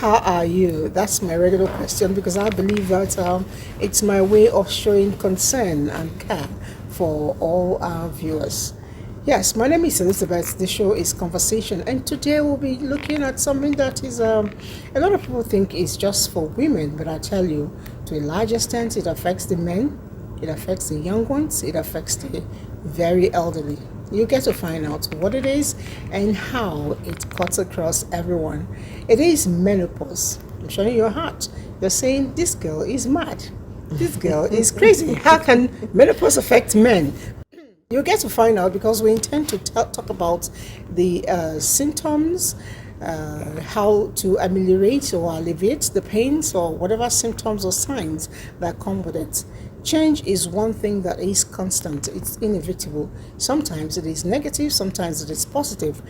How are you? That's my regular question because I believe that it's my way of showing concern and care for all our viewers. Yes, my name is Elizabeth. The show is Conversation, and today we'll be looking at something that is a lot of people think is just for women, but I tell you, to a large extent, it affects the men, it affects the young ones, it affects the very elderly. You get to find out what it is and how it cuts across everyone. It is menopause. I'm showing your heart. You're saying this girl is mad. This girl is crazy. How can menopause affect men? You get to find out because we intend to talk about the symptoms, how to ameliorate or alleviate the pains or whatever symptoms or signs that come with it. Change is one thing that is constant, it's inevitable. Sometimes it is negative, sometimes it is positive.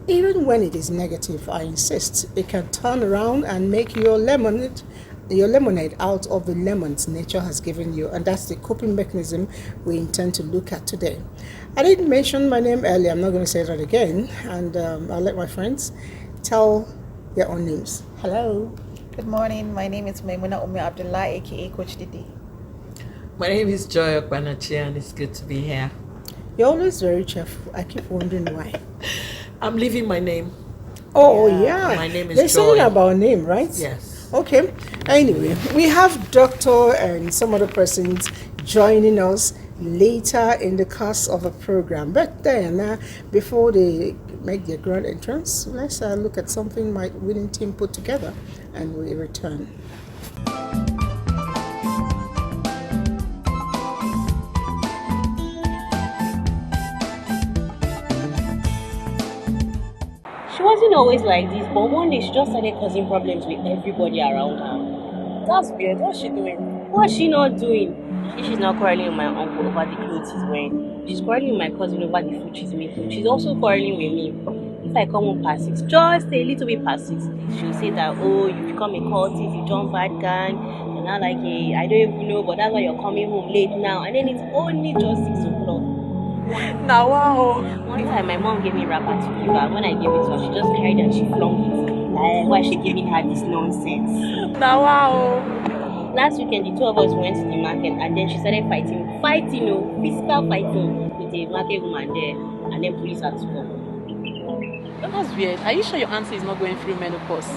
Even when it is negative, I insist, it can turn around and make your lemonade out of the lemons nature has given you, and that's the coping mechanism we intend to look at today. I didn't mention my name earlier, I'm not going to say that again, and I'll let my friends tell their own names. Hello. Good morning, my name is Maimuna Umi Abdullah, aka Coach Didi. My name is Joy Okpanachi, and it's good to be here. You're always very cheerful. I keep wondering why. I'm leaving my name. Oh, yeah. My name is There's Joy. something about name, right? Yes. Okay. Anyway, we have Doctor and some other persons joining us later in the course of the program. But then, before they make their grand entrance, let's look at something my winning team put together, and we return. She wasn't always like this, but one day she just started causing problems with everybody around her. That's weird. What's she doing? What's she not doing? She's not quarreling with my uncle over the clothes he's wearing. She's quarreling with my cousin over the food she's making. She's also quarreling with me. If I come home past 6, just a little bit past 6, she'll say that, oh, you become a cultist, you jump bad gang, and I'm like, hey, I don't even know, but that's why you're coming home late now. And then it's only just 6 o'clock. Now, wow. One time my mom gave me wrapper to give her. When I gave it to her, she just carried it and she flung it. Why she giving her this nonsense? Now, wow. Last weekend, the two of us went to the market and then she started fighting, physical fighting with a market woman there, and then police had to come. That's weird. Are you sure your auntie is not going through menopause?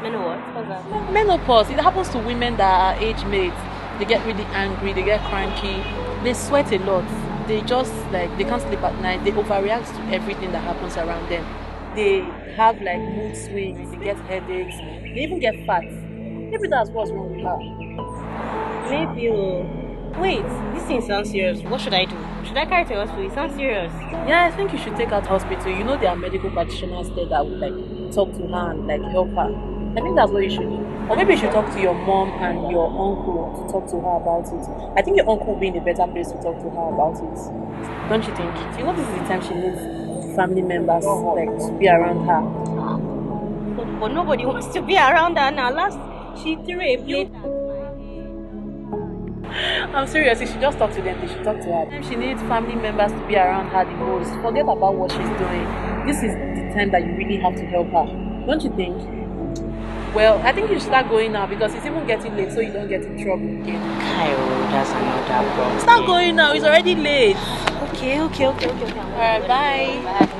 Menopause? What's that? Menopause. It happens to women that are age mates. They get really angry, they get cranky, they sweat a lot. They just they can't sleep at night. They overreact to everything that happens around them. They have mood swings, they get headaches, they even get fat. Maybe that's what's wrong with her. Maybe. Wait, this thing sounds serious. What should I do? Should I carry her to hospital? It sounds serious. Yeah, I think you should take her to hospital. You know there are medical practitioners there that would talk to her and help her. I think that's what you should do. Or maybe you should talk to your mom and your uncle to talk to her about it. I think your uncle will be in a better place to talk to her about it. Don't you think? You know this is the time she needs family members to be around her. But nobody wants to be around her now. Last, she threw a plate. I'm serious, you should just talk to them. They should talk to her. She needs family members to be around her the most. Forget about what she's doing. This is the time that you really have to help her. Don't you think? Well, I think you should start going now because it's even getting late so you don't get in trouble again. Cairo, that's another problem. Start going now, it's already late. Okay. Alright, bye.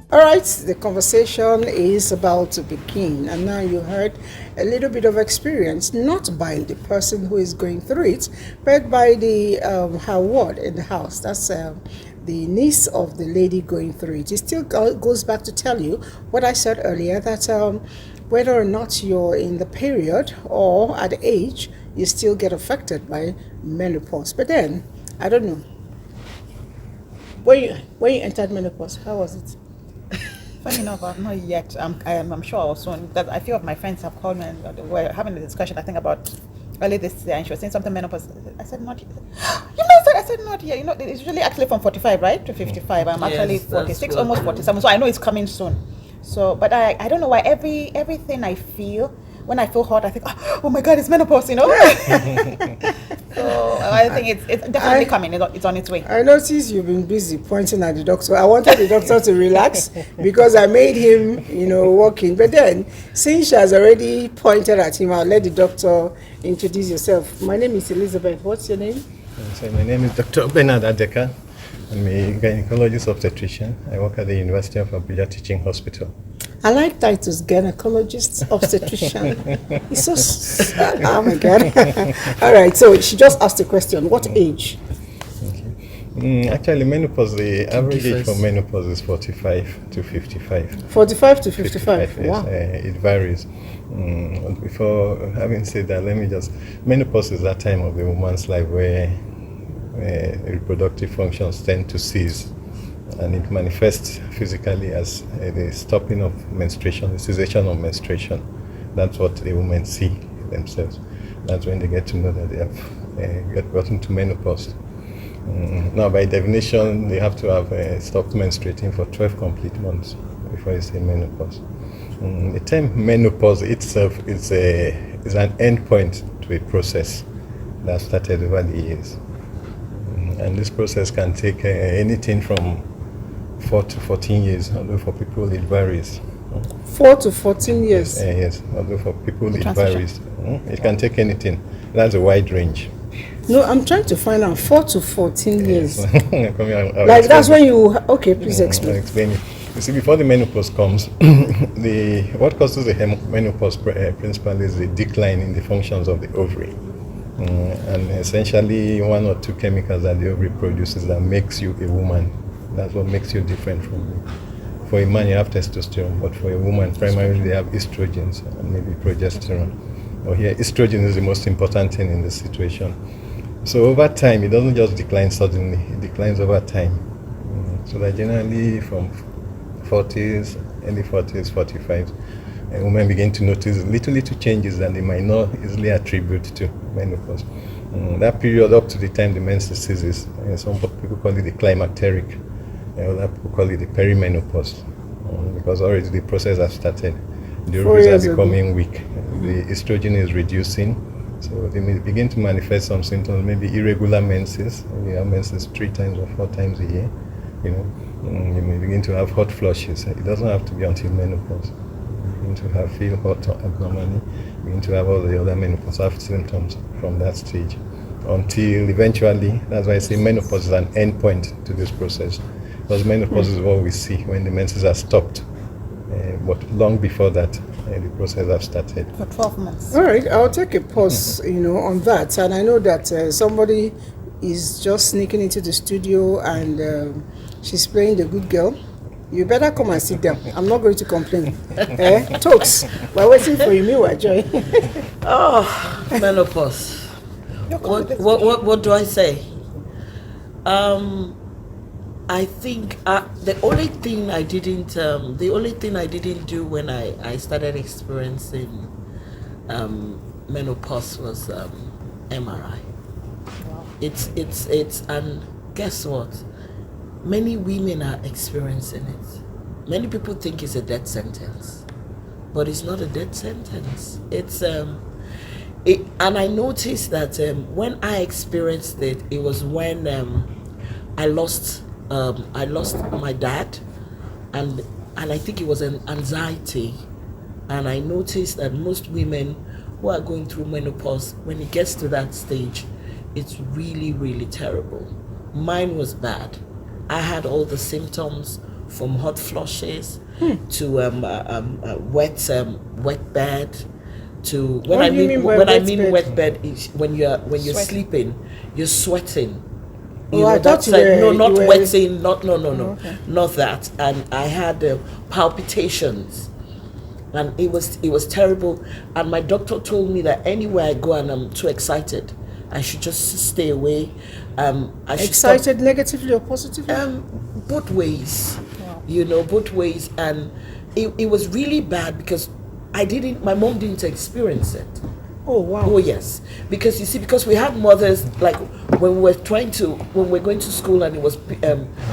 All right, the conversation is about to begin, and now you heard a little bit of experience, not by the person who is going through it, but by the her ward in the house. That's the niece of the lady going through it. It still goes back to tell you what I said earlier, that whether or not you're in the period or at age, you still get affected by menopause. But then, I don't know. When you entered menopause, how was it? Funny enough, I've not yet. I'm sure I'll soon. That a few of my friends have called me and we're having a discussion. I think about early this year, and she was saying something menopause. I said not yet. I said not yet. It's usually actually from 45, right, to 55. I'm actually 46, almost 47. So I know it's coming soon. So, but I don't know why everything I feel, when I feel hot, I think, oh my God, it's menopause, you know? So I think it's definitely coming. It's on its way. I noticed you've been busy pointing at the doctor. I wanted the doctor to relax because I made him, walking. But then, since she has already pointed at him, I'll let the doctor introduce yourself. My name is Elizabeth. What's your name? So my name is Dr. Bernard Adeka. I'm a gynecologist obstetrician. I work at the University of Abuja Teaching Hospital. I like titles, gynecologist, obstetrician. It's so, oh my God. All right, so she just asked a question. What age? Actually, menopause, the average age for menopause is 45 to 55. 45 to 55. Yes, Wow. It varies. Before having said that, menopause is that time of the woman's life where reproductive functions tend to cease, and it manifests physically as the stopping of menstruation, the cessation of menstruation. That's what the women see themselves. That's when they get to know that they have gotten to menopause. Now, by definition, they have to have stopped menstruating for 12 complete months before you say menopause. The term menopause itself is an endpoint to a process that started over the years. And this process can take anything from 4 to 14 years, although for people it varies. 4 to 14 years. Yes, although for people it varies. It can take anything. That's a wide range. No, I'm trying to find out 4 to 14 years. I'll Like that's explain when you. Okay, please I'll explain. explain it. You see, before the menopause comes, what causes the menopause principally is the decline in the functions of the ovary. And essentially, one or two chemicals that the ovary produces that makes you a woman. That's what makes you different from me. For a man, you have testosterone, but for a woman, primarily they have estrogens and maybe progesterone. Or here, estrogen is the most important thing in this situation. So over time, it doesn't just decline suddenly, it declines over time. So that generally from 40s, early 40s, 45s, women begin to notice little changes that they might not easily attribute to menopause. That period up to the time the menses ceases, some people call it the climacteric, other people call it the perimenopause, because already the process has started. The ovaries are becoming weak, the estrogen is reducing, so they may begin to manifest some symptoms, maybe irregular menses. You have menses 3 times or 4 times a year. You may begin to have hot flushes. It doesn't have to be until menopause. You begin to feel hot abnormally. You begin to have all the other menopausal symptoms from that stage, until eventually, that's why I say menopause is an end point to this process. Because menopause is what we see when the menses are stopped. But long before that, the process has started. For 12 months. All right, I'll take a pause, on that. And I know that somebody is just sneaking into the studio and she's playing the good girl. You better come and sit down. I'm not going to complain. Talks. We're waiting for you. Meanwhile, Joy. Menopause. What do I say? I think the only thing I didn't do when I started experiencing menopause was MRI. It's and guess what? Many women are experiencing it. Many people think it's a death sentence, but it's not a death sentence. It's and I noticed that when I experienced it, it was when I lost my dad, and I think it was an anxiety, and I noticed that most women who are going through menopause, when it gets to that stage, it's really, really terrible. Mine was bad. I had all the symptoms, from hot flushes to wet bed. To when I mean wet bed is when you're sleeping, you're sweating. That's not wetting, not that. And I had palpitations, and it was terrible. And my doctor told me that anywhere I go and I'm too excited, I should just stay away. Excited negatively or positively? Both ways. Wow. Both ways. And it was really bad because my mom didn't experience it. Oh wow. Oh yes. Because we had mothers, like when we're going to school and it was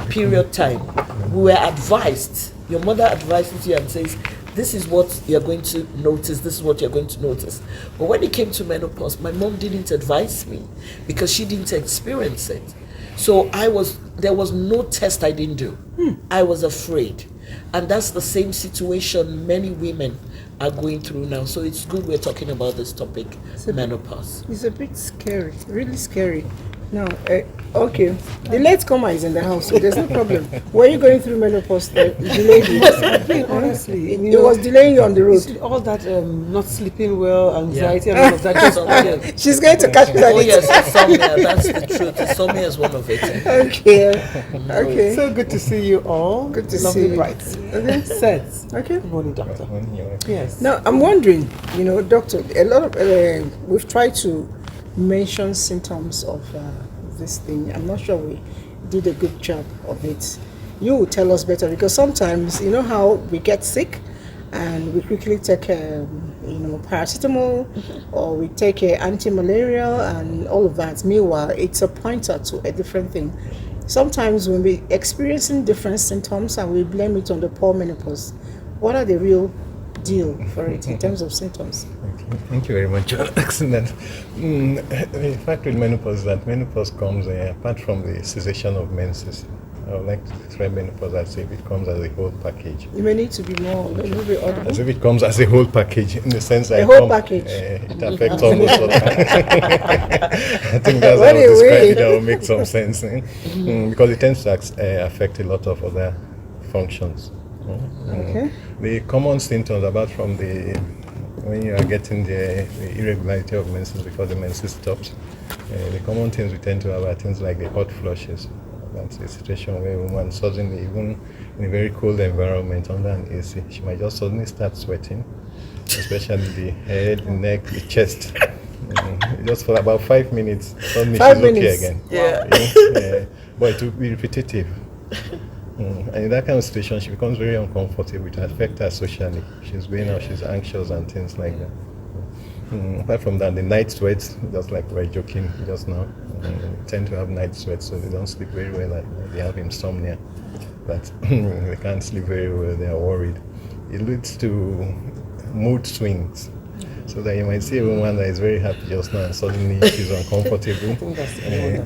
period time, we were advised Your mother advises you and says, this is what you're going to notice, this is what you're going to notice. But when it came to menopause, my mom didn't advise me because she didn't experience it. So there was no test I didn't do. I was afraid. And that's the same situation many women are going through now. So it's good we're talking about this topic, menopause. It's a bit scary, really scary. Now, okay, the latecomer is in the house, so there's no problem. Were you going through menopause? Delayed you? Honestly, It was delaying you on the you road. see all that not sleeping well, anxiety, and all of that. Just She's going to catch me on Oh it. yes, insomnia, that's the truth. Insomnia is one of it. Okay. so good to see you all. Good to Lovely see you. bright. Sets. Okay. Good morning, doctor. Yes. Now, I'm wondering, doctor, a lot of, we've tried to mention symptoms of this thing. I'm not sure we did a good job of it. You will tell us better, because sometimes, you know how we get sick and we quickly take, paracetamol, or we take anti-malarial and all of that. Meanwhile, it's a pointer to a different thing. Sometimes when we're experiencing different symptoms and we blame it on the poor menopause, what are the real deal for it in terms of symptoms? Okay. Thank you very much. Excellent. The fact with menopause is that menopause comes apart from the cessation of menses. I would like to describe menopause as if it comes as a whole package. You may need to be more a little bit audible. As if it comes as a whole package, in the sense that A whole package. It affects almost all. I think that's how I would describe it. That will make some sense. Because it tends to affect a lot of other functions. Okay. The common symptoms, apart from when you are getting the irregularity of menses before the menses stops, the common things we tend to have are things like the hot flushes. That's a situation where a woman suddenly, even in a very cold environment under an AC, she might just suddenly start sweating, especially the head, the neck, the chest. Just for about 5 minutes, suddenly 5 she's minutes. okay again. Yeah. But it will be repetitive. And in that kind of situation, she becomes very uncomfortable. It affects her socially. She's going out, she's anxious and things like that. Apart from that, the night sweats, just like we were joking just now, tend to have night sweats, so they don't sleep very well. They have insomnia, but they can't sleep very well. They are worried. It leads to mood swings. So that you might see a woman that is very happy just now, and suddenly she's uncomfortable,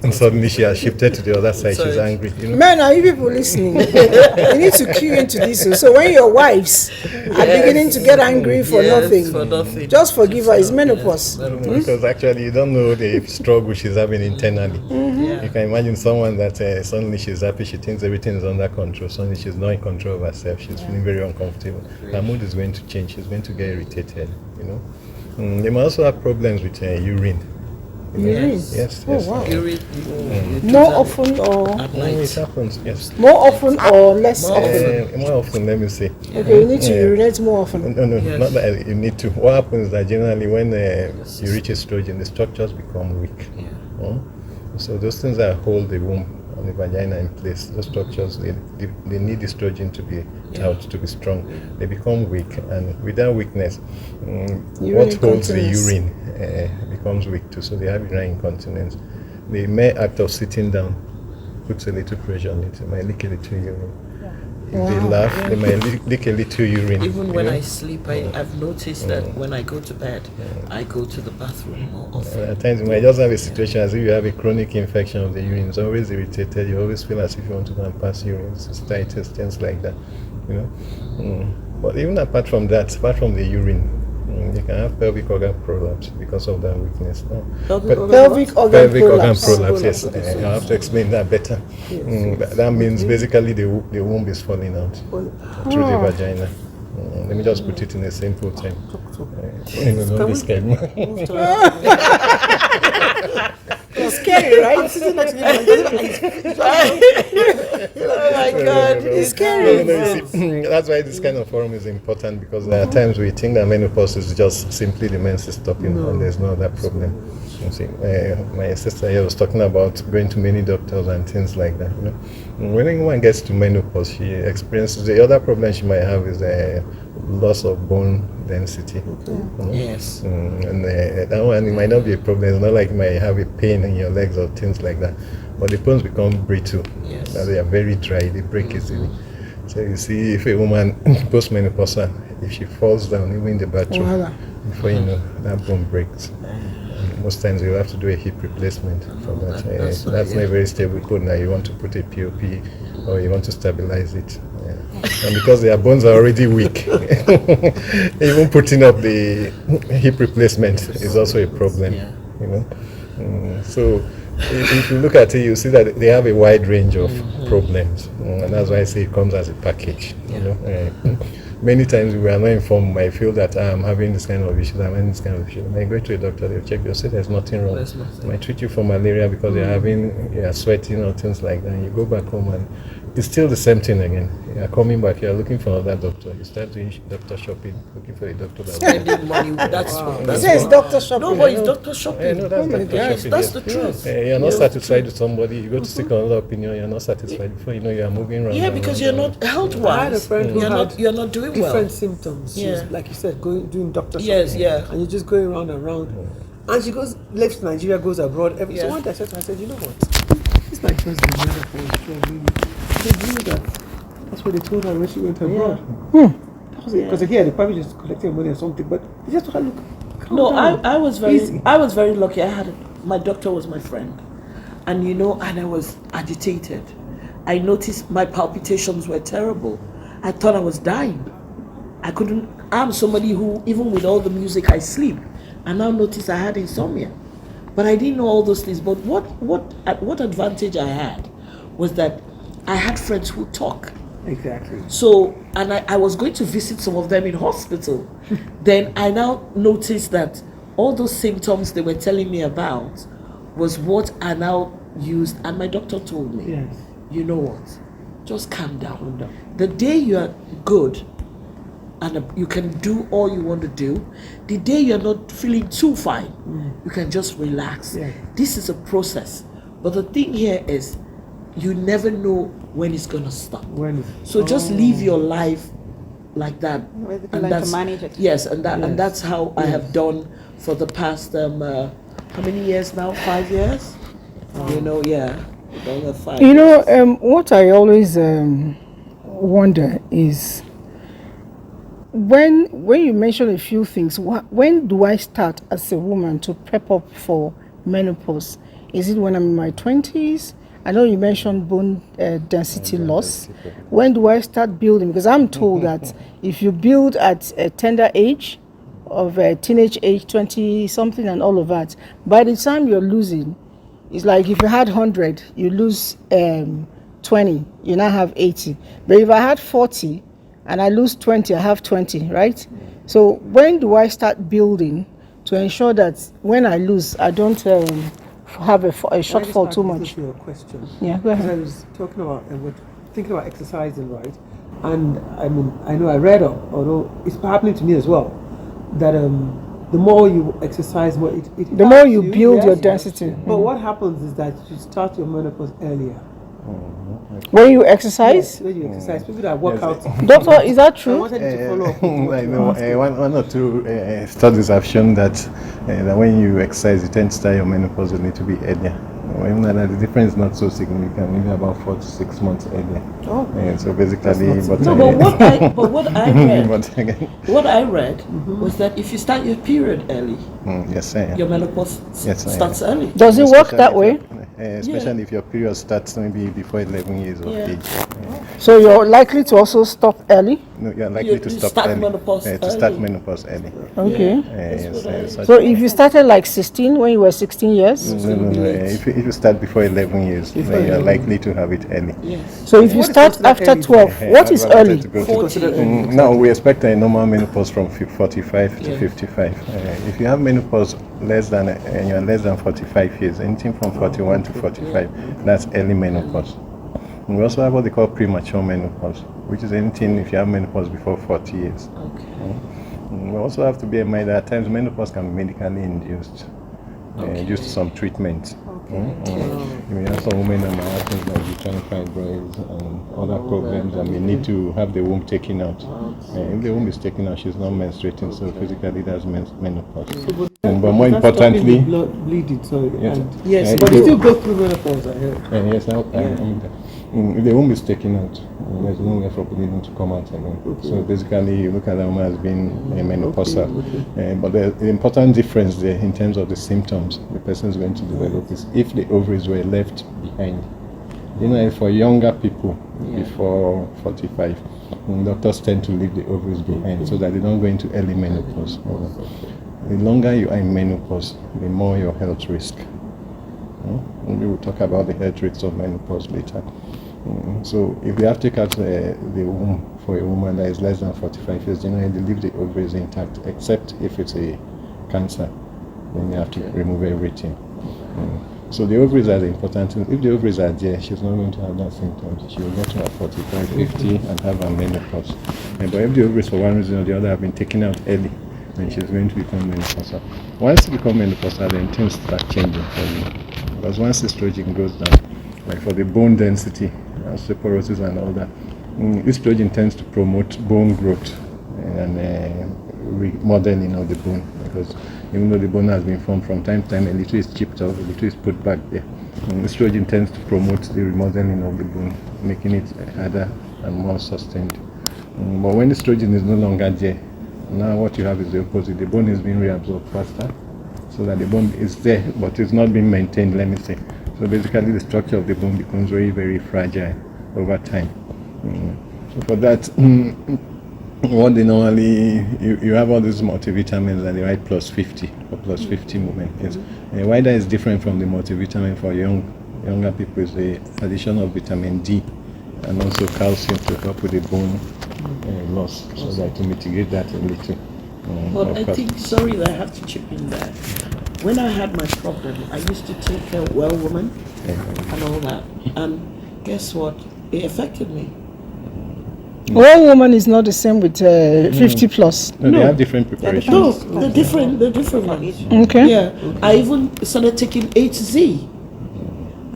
and suddenly she has shifted to the other side. She's angry. Men, are you people listening? You need to cue into this. So when your wives are beginning to get angry for nothing, just forgive her. It's menopause. Because actually you don't know the struggle she's having internally. You can imagine someone that suddenly she's happy, she thinks everything is under control, suddenly she's not in control of herself, she's feeling very uncomfortable. Her mood is going to change, she's going to get irritated, They might also have problems with urine. Urine? Yes. Oh, wow. More often or? at night. It happens, yes. More often or less often? More often, let me say. Okay, you need to urinate more often. No, not that you need to. What happens is that generally when you reach estrogen, the structures become weak. So those things that hold the womb and the vagina in place, those structures, they need estrogen to be out, to be strong. They become weak, and with that weakness, what holds the urine becomes weak too, so they have urinary incontinence. The mere act of sitting down puts a little pressure on it. They might leak a little urine. If they laugh, they might leak a little urine. Even when I sleep, I've noticed that when I go to bed, I go to the bathroom more often. At times you might just have a situation as if you have a chronic infection of the urine. It's always irritated. You always feel as if you want to go and pass urine, cystitis, things like that. But even apart from that, apart from the urine, you can have pelvic organ prolapse because of that weakness. Pelvic organ prolapse. Yes. I have to explain that better. That means basically the womb is falling out through the vagina. Let me just put it in a simple term. Don't be scared. It's scary, right? Oh my God, it's scary. That's why this kind of forum is important, because there are times we think that menopause is just simply the menses stopping, and there's no other problem. You see, my sister here was talking about going to many doctors and things like that. When anyone gets to menopause, she experiences the other problem she might have is loss of bone density. Yes. And that one, it might not be a problem. It's not like you might have a pain in your legs or things like that. But the bones become brittle. Yes. They are very dry. They break easily. So you see, if a woman postmenopausal, if she falls down, even in the bathroom, Voila. before you know, that bone breaks. And most times you have to do a hip replacement for that. That's That's right, not a yeah. very stable bone that you want to put a POP or you want to stabilize it. And because their bones are already weak, even putting up the hip replacement is also a problem. Yeah. You know, so if you look at it, you see that they have a wide range of problems, and that's why I say it comes as a package. You know, many times we are not informed. I feel that I'm having this kind of issue. I'm having this kind of issue. When you go to a doctor, they'll check you. Say there's nothing wrong. There's nothing. They might treat you for malaria because you're sweating or things like that. And you go back home and it's still the same thing again. You're coming back. You're looking for another doctor. You start doing doctor shopping, looking for a doctor that will Spending money. That's He that's says what- doctor shopping. No, but it's doctor shopping. no, that's doctor Yes, shopping. that's yes. the truth. You're not You know, satisfied with somebody. You go to seek another opinion. You're not satisfied. Before you know, you are moving around. Yeah, and because around you're and not health-wise. I had a friend who had you're not doing well. different symptoms. She was, Yeah. like you said, doing doctor Yes, shopping. yeah. And you're just going around and around. And she leaves Nigeria, goes abroad. So Yeah. one day I said to her, I said, you know what? This my first menopause. I said, you know that? That's what they told her when she went abroad. That was it. Because here they probably just collecting money or something. But they just told her, look, calm No, down. I was Easy. very lucky. My doctor was my friend, and and I was agitated. I noticed my palpitations were terrible. I thought I was dying. I couldn't. I'm somebody who, even with all the music, I sleep. I now noticed I had insomnia, but I didn't know all those things. But what advantage I had was that I had friends who talk. Exactly. So, and I was going to visit some of them in hospital. Then I now noticed that all those symptoms they were telling me about was what I now used. And my doctor told me, Yes. you know what, just calm down. The day you are good and you can do all you want to do, the day you're not feeling too fine, you can just relax. Yeah. This is a process. But the thing here is, you never know when it's going to stop. So just live your life like that. Basically learn to manage it. Yes, and that's how I have done for the past how many years now? 5 years. You know, yeah. Over 5 You years. know, what I always wonder is when you mention a few things, when do I start as a woman to prep up for menopause? Is it when I'm in my 20s? I know you mentioned bone density loss. When do I start building? Because I'm told that if you build at a tender age, of a teenage age, 20 something and all of that, by the time you're losing, it's like if you had 100, you lose 20, you now have 80. But if I had 40 and I lose 20, I have 20, right? So when do I start building to ensure that when I lose, I don't have a shortfall too much? Your question. Yeah, go Because I ahead. was talking about thinking about exercising, right? And I mean, I know I read up, although it's happening to me as well, that the more you exercise, more it The more helps you build your density. But what happens is that you start your menopause earlier. When you exercise? When you exerise, people that work out. Doctor, is that I true? wanted you to follow up. with what I you know asked. one or two studies have shown that when you exercise, you tend to start your menopause a little bit earlier. Even that the difference is not so significant, maybe about 4 to 6 months earlier. So basically, but What I read, but again, what I read was that if you start your period early, yes, I am. your menopause Yes, I am. starts early. Does it work that way? Especially if your period starts maybe before 11 years of Yeah. age. So you're likely to also stop early? No, you're likely You to stop start early. menopause To start early. menopause early. Okay. Yes, So if you started like 16 when you were 16 years, no. If you start before 11 years, then you're likely to have it early. so if you start after 12, what is early? Now we expect a normal menopause from 45 to 55. If you have menopause and you're less than 45 years, anything from 41 to 45, that's early menopause. And we also have what they call premature menopause, which is anything if you have menopause before 40 years. We also have to bear in mind that at times menopause can be medically induced, due to some treatment. You have some women that might have things like uterine fibroids and other problems and may need to have the womb taken out. If the womb is taken out, she's not menstruating, so physically that's menopause. But more importantly, blood bleeding. So yes, Yes, but you still go through menopause. I heard. yes, If the womb is taken out, there's no way for bleeding to come out again. So basically, you look at the woman as being menopausal. But the important difference there in terms of the symptoms the person is going to develop is if the ovaries were left behind. For younger people before 45, doctors tend to leave the ovaries behind so that they don't go into early menopause. The longer you are in menopause, the more your health risk. We will talk about the health risks of menopause later. So if you have to take out the womb for a woman that is less than 45 years, generally they leave the ovaries intact, except if it's a cancer, then you have to remove everything. So the ovaries are the important thing. If the ovaries are there, she's not going to have that symptoms. She will get to her 45, 50 and have a menopause. But if the ovaries for one reason or the other have been taken out early, then she's going to become menopausal. Once you become menopausal, then things start changing for you. Because once estrogen goes down, like for the bone density, osteoporosis and all that, estrogen tends to promote bone growth and remodeling of the bone. Because even though the bone has been formed, from time to time a little is chipped off, a little is put back there. Estrogen tends to promote the remodeling of the bone, making it harder and more sustained. But when estrogen is no longer there, now what you have is the opposite. The bone is being reabsorbed faster, so that the bone is there, but it's not being maintained, let me say. So basically the structure of the bone becomes very, very fragile over time. So for that, what they normally, you have all these multivitamins and they write plus 50 or plus 50 movement. Yes. Why that is different from the multivitamin for younger people is the addition of vitamin D and also calcium to help with the bone loss, so that to mitigate that a little. But I think, sorry that I have to chip in there. When I had my problem, I used to take a well woman and all that. And guess what? It affected me. Well woman is not the same with 50 plus. No, they have different preparations. No, they're different ones. Okay. Yeah, I even started taking HZ.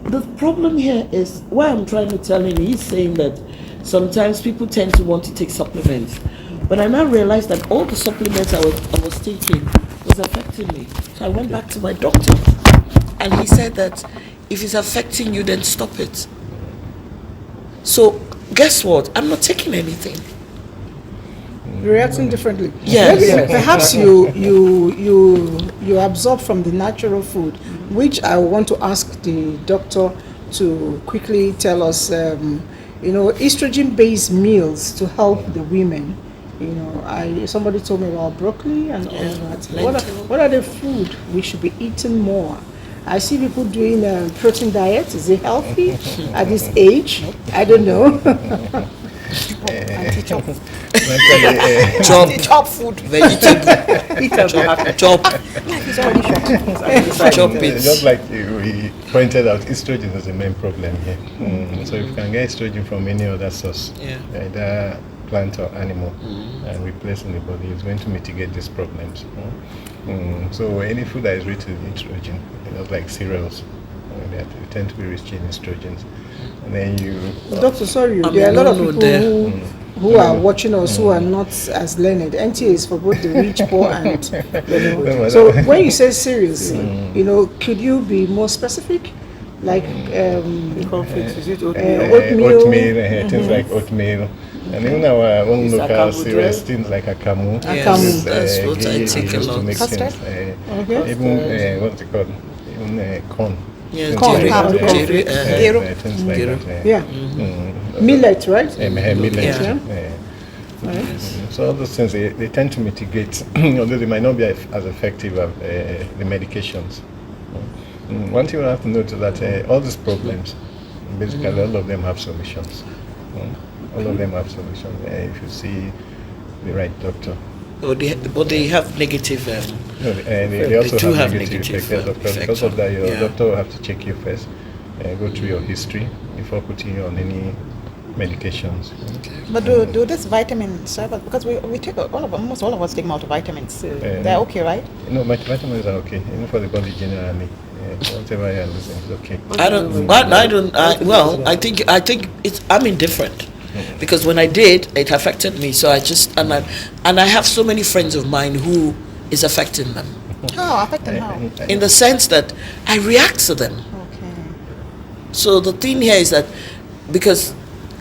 The problem here is, what I'm trying to tell him, he's saying that sometimes people tend to want to take supplements. But I now realized that all the supplements I was taking was affecting me. So I went back to my doctor and he said that if it's affecting you, then stop it. So guess what? I'm not taking anything. Reacting differently. Yes. Maybe perhaps you absorb from the natural food, which I want to ask the doctor to quickly tell us. Estrogen-based meals to help the women. Somebody told me about broccoli and all that. What are the food we should be eating more? I see people doing a protein diet. Is it healthy at this age? I don't know. Chop food. Vegetable. Chop. Chop it. Just like we pointed out, estrogen is the main problem here. So if you can get estrogen from any other source, either plant or animal, and replace in the body, it's going to mitigate these problems. So any food that is rich in estrogen, like cereals, they tend to be rich in estrogens. And then Doctor, sorry, there are a lot of people who are watching us who are not as learned. NTA is for both the rich, poor, and So when you say cereals, could you be more specific? Like Is it oatmeal? oatmeal, things like oatmeal. And even our own local cereals, things like akamu. Yes, that's what I take a lot. Custard? Even what's it called? Even corn. Yeah, Corn. Things like that. Yeah. Millet, right? Millet. So all those things, they tend to mitigate, although they might not be as effective as the medications. One thing we have to note is that all these problems, basically all of them have solutions. All of them have solutions if you see the right doctor. But they have negative. They also do have negative effects. effects. Because of that, your doctor will have to check you first, go through your history before putting you on any medications. But do this vitamins serve us? Because we take almost all of us take multivitamins. They're okay, right? No, vitamins are okay, even for the body generally. Whatever you're losing is okay. I think I'm indifferent. Because when I did, it affected me. So I just and I have so many friends of mine who is affecting them. How affecting how? In the sense that I react to them. Okay. So the thing here is that because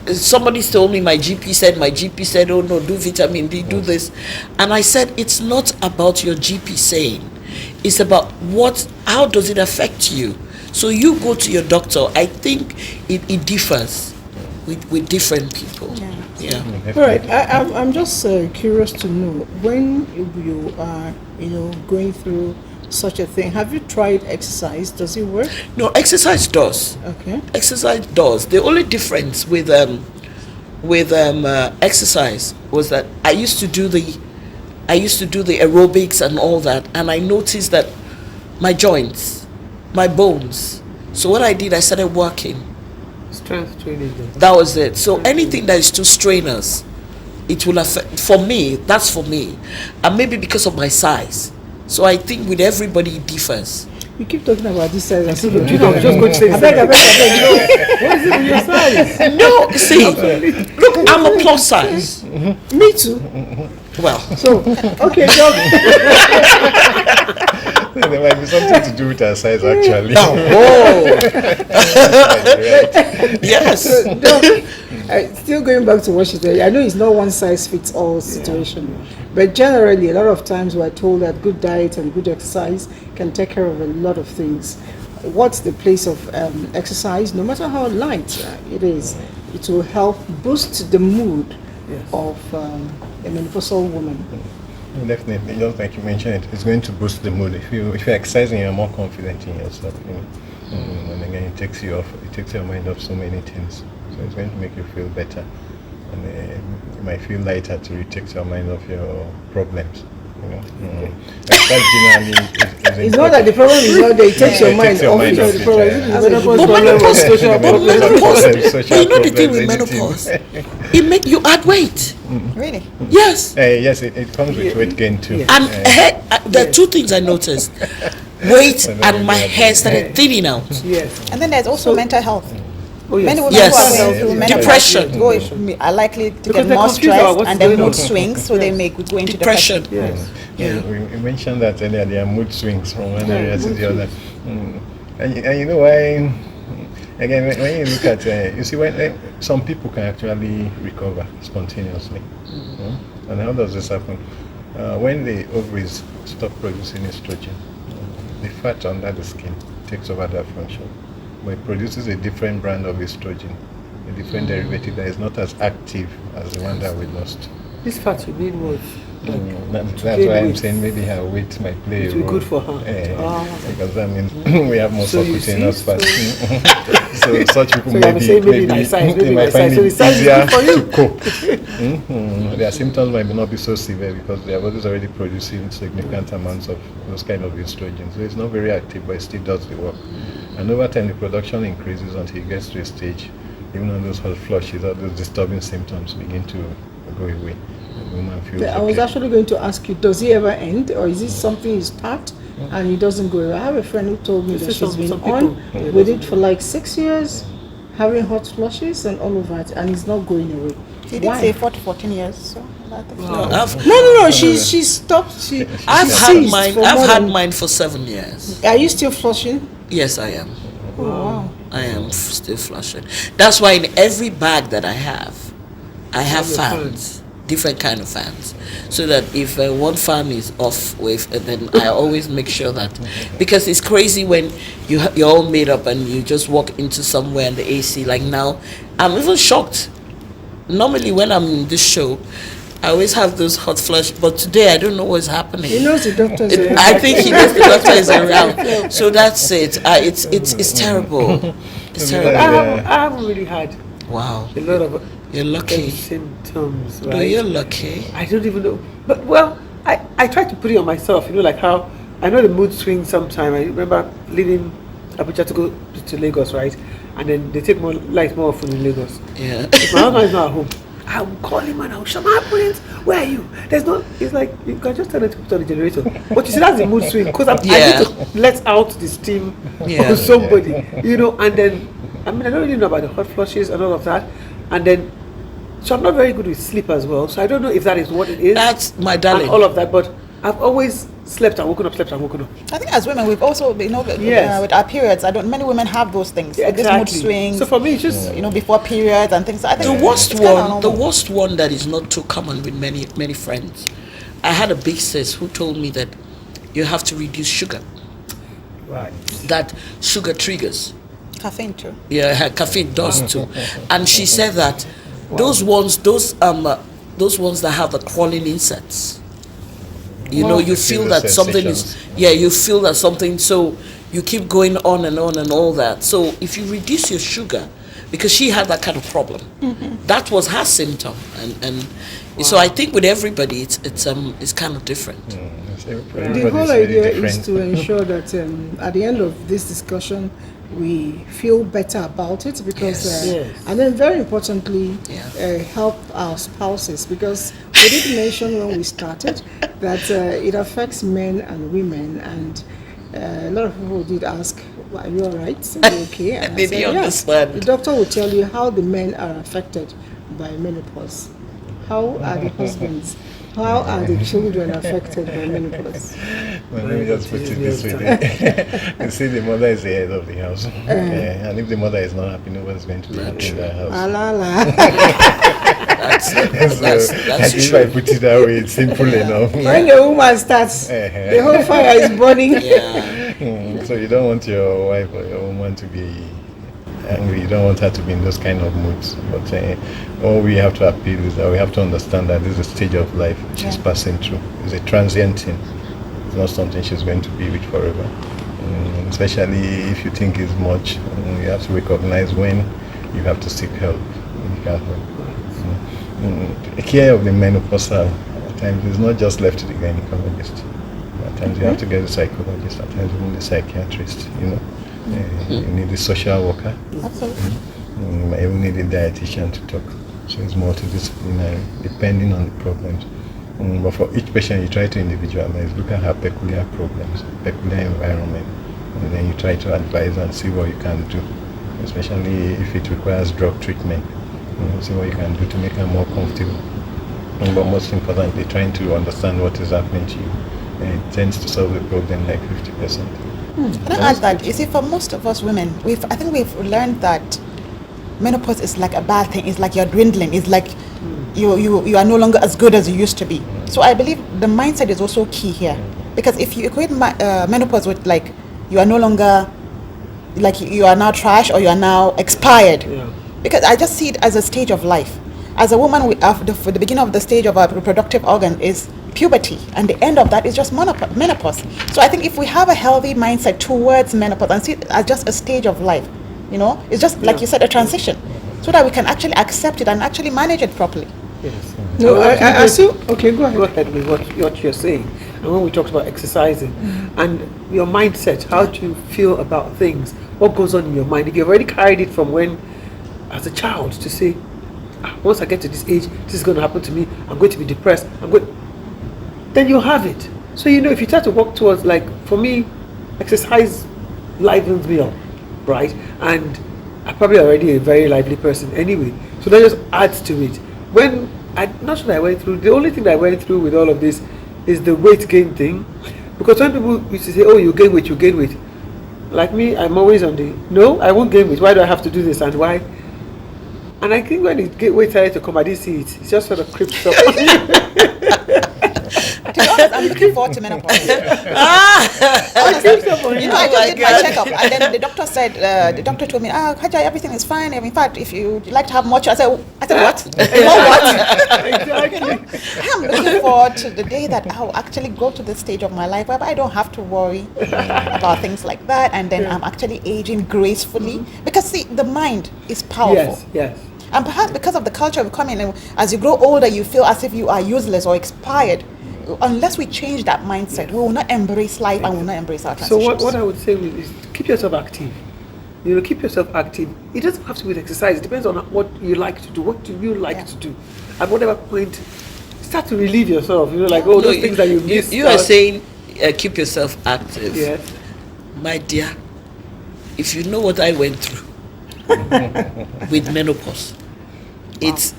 somebody told me my GP said, oh no, do vitamin D, do this. And I said, it's not about your GP saying, it's about how does it affect you? So you go to your doctor. I think it differs with different people. Yeah. All right. I'm just curious to know, when you are, going through such a thing, have you tried exercise? Does it work? No, exercise does. Okay. Exercise does. The only difference with exercise was that I used to do the aerobics and all that, and I noticed that my joints, my bones. So what I did, I started working. Strength training. That was it. So anything that is too strenuous, it will affect. For me, that's for me, and maybe because of my size. So I think with everybody it differs. You keep talking about this size. I see you. Just go to say I beg. What is it with your size? No, see, look, I'm a plus size. Me too. Well, So, okay, Doc. There might be something to do with our size, actually. yes. Doc, still going back to what she said, I know it's not one size fits all situation, but generally, a lot of times we're told that good diet and good exercise can take care of a lot of things. What's the place of exercise? No matter how light it is, it will help boost the mood of a menopausal woman. Definitely, just like you mentioned, it's going to boost the mood. If you're exercising, you're more confident in yourself. And again, it takes your mind off so many things. So it's going to make you feel better, and you might feel lighter too. It takes your mind off your problems. Exercise generally It's not that the problem is not there, it takes your mind off mind the off it, problem. You know the thing with menopause, it make you add weight. Really? Yes. Yes, it comes with weight gain too. And there are two things I noticed: weight and my hair started thinning out. Yes. And then there's also mental health. Oh, yes. Many women Yes. who are going through menopause Depression. are likely to Because get they're more confused about stressed what's and then going mood on. swings, so they may go into Depression. Yes. We mentioned that earlier. There are mood swings from one area to the other, and you know why? Again, when you look at, you see, when some people can actually recover spontaneously, and how does this happen? When the ovaries stop producing estrogen, the fat under the skin takes over that function, but it produces a different brand of estrogen, a different derivative that is not as active as the one that we lost. This fat you mean was That's gain why I'm weight. saying maybe her weight might play It a will be role. good for her. Because that means we have more So you subcutaneous see, fat. So such people So you have to say maybe my size, they maybe might my find size. So it the size is easier good for you. to cope. Their symptoms might not be so severe because their body is already producing significant amounts of those kind of estrogen. So it's not very active, but it still does the work. And over time, the production increases until it gets to a stage, even on those hot flushes, all those disturbing symptoms begin to go away. The woman feels I was okay. actually going to ask you, does it ever end, or is it something you start and it doesn't go away? I have a friend who told me You that see she's been some on people, with it for like 6 years, having hot flushes and all of that, and it's not going away. He did Why? say 4 to 14 years. So I think No, I've No. She stopped. She had ceased mine. for I've more had than- mine for 7 years. Are you still flushing? Yes, I am. Oh, wow. I am still flushing. That's why in every bag that I have fans, different kind of fans, so that if one fan is off with, then I always make sure that, because it's crazy when you're all made up and you just walk into somewhere and the AC. Like now, I'm even shocked. Normally when I'm in this show, I always have those hot flush, but today I don't know what's happening. He knows the doctor's I think he knows the doctor is around. So that's it. It's terrible. It's terrible. I haven't really had Wow. a lot of You're lucky. symptoms, No, right? you're lucky. I don't even know. But well, I try to put it on myself, like how I know the mood swings sometime. I remember leaving Abuja to go to Lagos, right? And then they take more light more often in Lagos. Yeah. If my husband is not at home, I will call him and I will shout, "My prince, where are you?" There's no. It's like you can just tell them to put on the generator. But you see, that's the mood swing because I Yeah. need to let out the steam Yeah. of somebody, And then I don't really know about the hot flushes and all of that. And then, so I'm not very good with sleep as well. So I don't know if that is what it is. That's my and darling. all of that. But I've always slept and woken up, slept and woken up. I think as women, we've also, Yes. with our periods, many women have those things. Like this mood swings. So for me, it's just Before periods and things. So I think The worst it's kinda one, the normal. worst one that is not too common with many friends. I had a big sis who told me that you have to reduce sugar. right. That sugar triggers. Caffeine too. Yeah, her caffeine does too. And she said that those ones that have the crawling insects. You feel that something is. Yeah, you feel that something. So you keep going on and all that. So if you reduce your sugar, because she had that kind of problem, that was her symptom, and so I think with everybody it's kind of different. The whole idea is to ensure that at the end of this discussion, we feel better about it because, Yes. and then very importantly, Yeah. help our spouses, because we did mention when we started that it affects men and women, and a lot of people did ask, "Are you all right? Are you okay?" And They didn't understand. The doctor will tell you how the men are affected by menopause. How are the husbands? How are the children affected by menopause? Well, let me just put it this way. You see, the mother is the head of the house. And if the mother is not happy, nobody's going to be happy in that house. Ah, la, la. That's I think if I true. put it that way, it's simple enough. When a woman starts, the whole fire is burning. Yeah. So you don't want your wife or your woman to be angry. You don't want her to be in those kind of moods. But all we have to appeal is that we have to understand that this is a stage of life she's passing through. It's a transient thing. It's not something she's going to be with forever. Especially if you think it's much, you have to recognize when you have to seek help. You can't help. Care of the menopausal at times is not just left to the gynecologist. At times you have to get a psychologist. At times you need a psychiatrist. You need a social worker. Absolutely. You might even need a dietitian to talk. So it's multidisciplinary, depending on the problems. But for each patient, you try to individualize, look at her peculiar problems, peculiar environment, and then you try to advise and see what you can do, especially if it requires drug treatment. See what you can do to make her more comfortable. But most importantly, trying to understand what is happening to you. It tends to solve the problem like 50%. Can I add that? You see, for most of us women, I think we've learned that menopause is like a bad thing. It's like you're dwindling. It's like you are no longer as good as you used to be. So I believe the mindset is also key here, because if you equate menopause with like you are no longer, like you are now trash or you are now expired, because I just see it as a stage of life. As a woman, the beginning of the stage of our reproductive organ is puberty, and the end of that is just menopause. So I think if we have a healthy mindset towards menopause and see it as just a stage of life, it's just like you said, a transition, so that we can actually accept it and actually manage it properly. Yes. No, I assume. Okay, go ahead. Go ahead with what you're saying. And when we talked about exercising and your mindset, how do you feel about things? What goes on in your mind? If you've already carried it from when, as a child, to say, once I get to this age, this is going to happen to me. I'm going to be depressed. Then you'll have it. So if you try to work towards, like for me, exercise livens me up, right? And I'm probably already a very lively person anyway. So that just adds to it. The only thing that I went through with all of this is the weight gain thing. Because when people used to say, oh, you gain weight. Like me, I'm always on no, I won't gain weight. Why do I have to do this and why? And I think when the weight started to come, I didn't see it. It just sort of creeps up. To be honest, I'm looking forward to menopause. Honestly, I just did my checkup, and then the doctor said, the doctor told me, Haja, everything is fine. In fact, if you like to have more, I said, what? More what? Exactly. I'm looking forward to the day that I'll actually go to this stage of my life where I don't have to worry about things like that, and then I'm actually aging gracefully. Because see, the mind is powerful. Yes. And perhaps because of the culture we come in, and as you grow older, you feel as if you are useless or expired. Unless we change that mindset, we will not embrace life and will not embrace our transitions. So what I would say is keep yourself active. Keep yourself active. It doesn't have to be with exercise. It depends on what you like to do. What do you like to do? At whatever point, start to relieve yourself. Those things that you miss. You are saying keep yourself active. Yes. My dear, if you know what I went through with menopause, it's